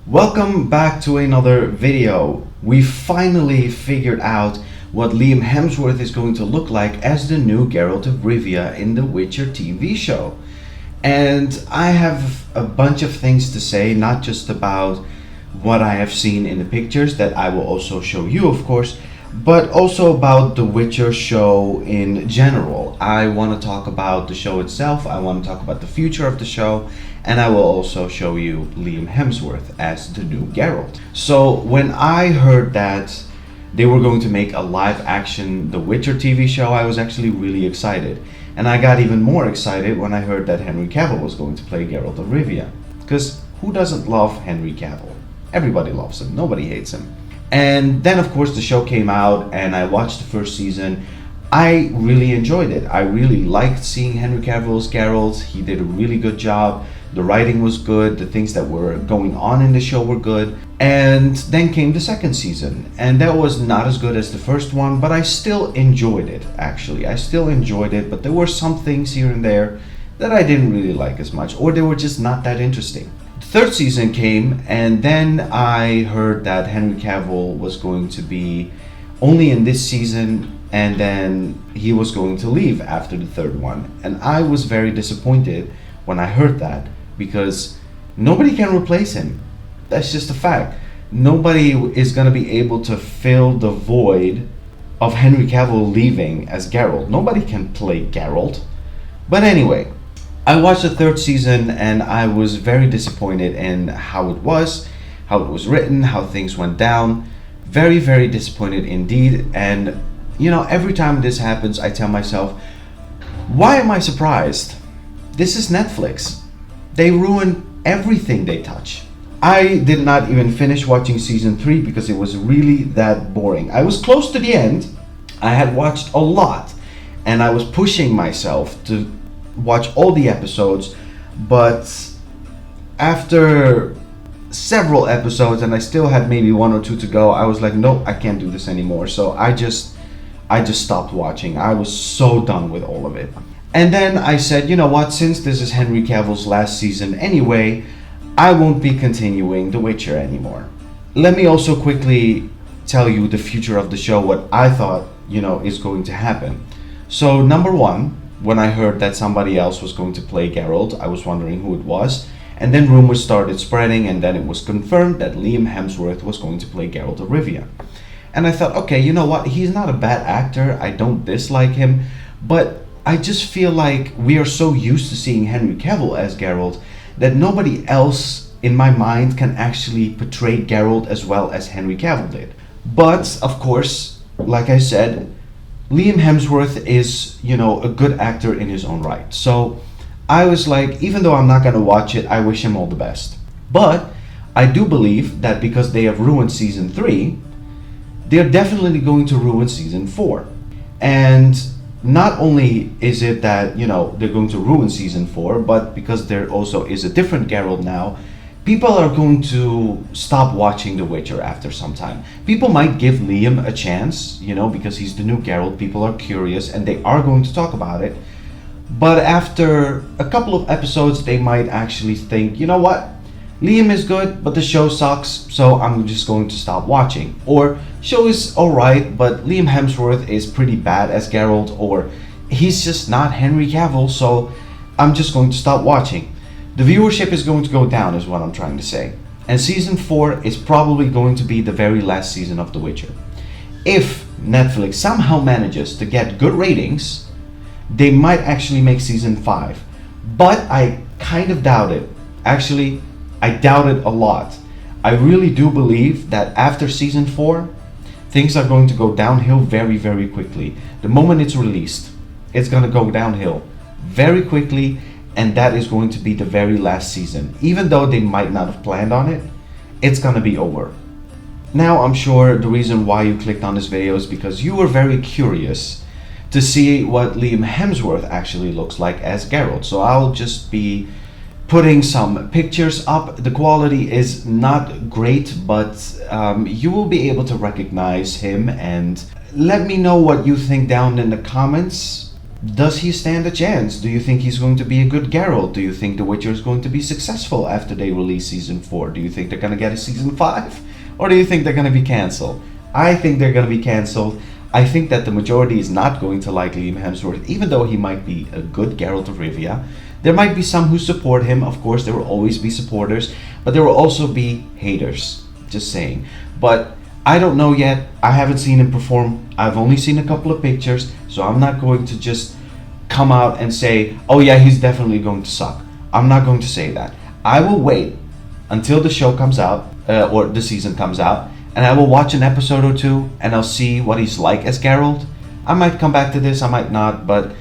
Welcome back to another video. We finally figured out what Liam Hemsworth is going to look like as the new Geralt of Rivia in the Witcher TV show. And I have a bunch of things to say, not just about what I have seen in the pictures that I will also show you, of course, but also about the Witcher show in general. I want to talk about the show itself, I want to talk about the future of the show, and I will also show you Liam Hemsworth as the new Geralt. So when I heard that they were going to make a live action The Witcher TV show, I was actually really excited. And I got even more excited when I heard that Henry Cavill was going to play Geralt of Rivia. Because who doesn't love Henry Cavill? Everybody loves him, nobody hates him. And then of course the show came out and I watched the first season. I really enjoyed it. I really liked seeing Henry Cavill's Geralt. He did a really good job. The writing was good, the things that were going on in the show were good. And then came the second season, and that was not as good as the first one, but I still enjoyed it, actually. I still enjoyed it, but there were some things here and there that I didn't really like as much, or they were just not that interesting. The third season came, and then I heard that Henry Cavill was going to be only in this season, and then he was going to leave after the third one. And I was very disappointed when I heard that, because nobody can replace him. That's just a fact. Nobody is going to be able to fill the void of Henry Cavill leaving as Geralt. Nobody can play Geralt. But anyway, I watched the third season and I was very disappointed in how it was written, how things went down. Very, very disappointed indeed. And you know, every time this happens, I tell myself, why am I surprised? This is Netflix. They ruin everything they touch. I did not even finish watching season 3 because it was really that boring. I was close to the end. I had watched a lot and I was pushing myself to watch all the episodes, but after several episodes, and I still had maybe one or two to go, I was like, no, I can't do this anymore. So I just stopped watching. I was so done with all of it. And then I said, you know what, since this is Henry Cavill's last season anyway, I won't be continuing The Witcher anymore. Let me also quickly tell you the future of the show, what I thought, is going to happen. So number one, when I heard that somebody else was going to play Geralt, I was wondering who it was. And then rumors started spreading, and then it was confirmed that Liam Hemsworth was going to play Geralt of Rivia. And I thought, okay, you know what, he's not a bad actor, I don't dislike him, but I just feel like we are so used to seeing Henry Cavill as Geralt that nobody else in my mind can actually portray Geralt as well as Henry Cavill did. But of course, like I said, Liam Hemsworth is, a good actor in his own right. So I was like, even though I'm not going to watch it, I wish him all the best. But I do believe that because they have ruined season 3, they're definitely going to ruin season 4. And not only is it that, they're going to ruin season 4, but because there also is a different Geralt now, people are going to stop watching The Witcher after some time. People might give Liam a chance, because he's the new Geralt. People are curious and they are going to talk about it. But after a couple of episodes, they might actually think, you know what? Liam is good, but the show sucks, so I'm just going to stop watching. Or, show is alright, but Liam Hemsworth is pretty bad as Geralt, or he's just not Henry Cavill, so I'm just going to stop watching. The viewership is going to go down, is what I'm trying to say. And season 4 is probably going to be the very last season of The Witcher. If Netflix somehow manages to get good ratings, they might actually make season 5. But I kind of doubt it. Actually, I doubt it a lot. I really do believe that after season 4, things are going to go downhill very, very quickly. The moment it's released, it's going to go downhill very quickly, and that is going to be the very last season. Even though they might not have planned on it, it's going to be over. Now, I'm sure the reason why you clicked on this video is because you were very curious to see what Liam Hemsworth actually looks like as Geralt. So I'll just be putting some pictures up. The quality is not great, but you will be able to recognize him. And let me know what you think down in the comments. Does he stand a chance? Do you think he's going to be a good Geralt? Do you think The Witcher is going to be successful after they release season 4? Do you think they're going to get a season 5? Or do you think they're going to be cancelled? I think they're going to be cancelled. I think that the majority is not going to like Liam Hemsworth, even though he might be a good Geralt of Rivia. There might be some who support him. Of course, there will always be supporters, but there will also be haters. Just saying. But I don't know yet. I haven't seen him perform. I've only seen a couple of pictures, so I'm not going to just come out and say, oh yeah, he's definitely going to suck. I'm not going to say that. I will wait until the show comes out, or the season comes out, and I will watch an episode or two, and I'll see what he's like as Geralt. I might come back to this, I might not, but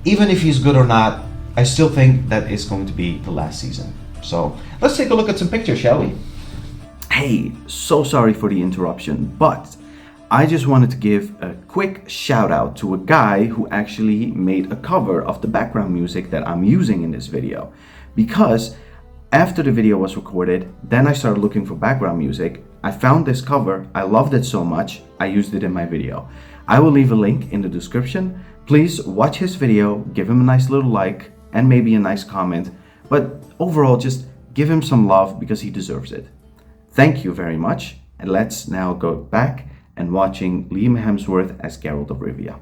even if he's good or not, I still think that it's going to be the last season. So let's take a look at some pictures, shall we? Hey, so sorry for the interruption, but I just wanted to give a quick shout out to a guy who actually made a cover of the background music that I'm using in this video. Because after the video was recorded, then I started looking for background music. I found this cover, I loved it so much, I used it in my video. I will leave a link in the description. Please watch his video, give him a nice little like, and maybe a nice comment. But overall, just give him some love because he deserves it. Thank you very much, and let's now go back and watching Liam Hemsworth as Geralt of Rivia.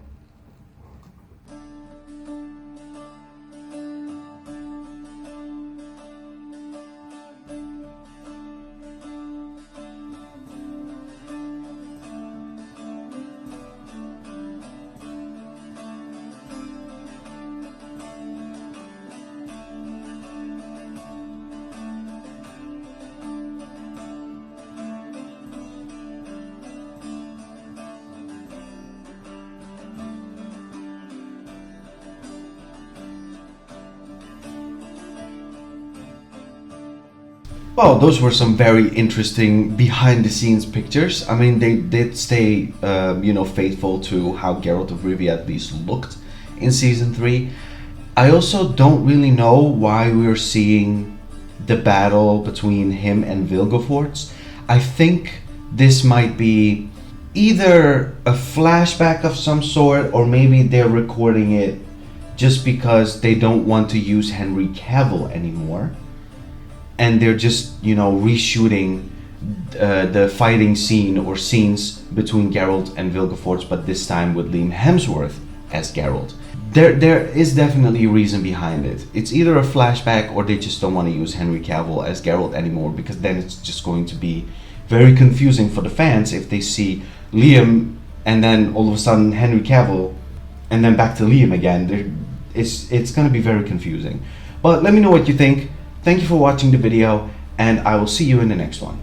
Well, those were some very interesting behind-the-scenes pictures. I mean, they did stay, faithful to how Geralt of Rivia at least looked in season 3. I also don't really know why we're seeing the battle between him and Vilgefortz. I think this might be either a flashback of some sort, or maybe they're recording it just because they don't want to use Henry Cavill anymore. And they're just, reshooting the fighting scene or scenes between Geralt and Vilgefortz, but this time with Liam Hemsworth as Geralt. There is definitely a reason behind it. It's either a flashback or they just don't want to use Henry Cavill as Geralt anymore, because then it's just going to be very confusing for the fans if they see Liam and then all of a sudden Henry Cavill and then back to Liam again. It's going to be very confusing. But let me know what you think. Thank you for watching the video, and I will see you in the next one.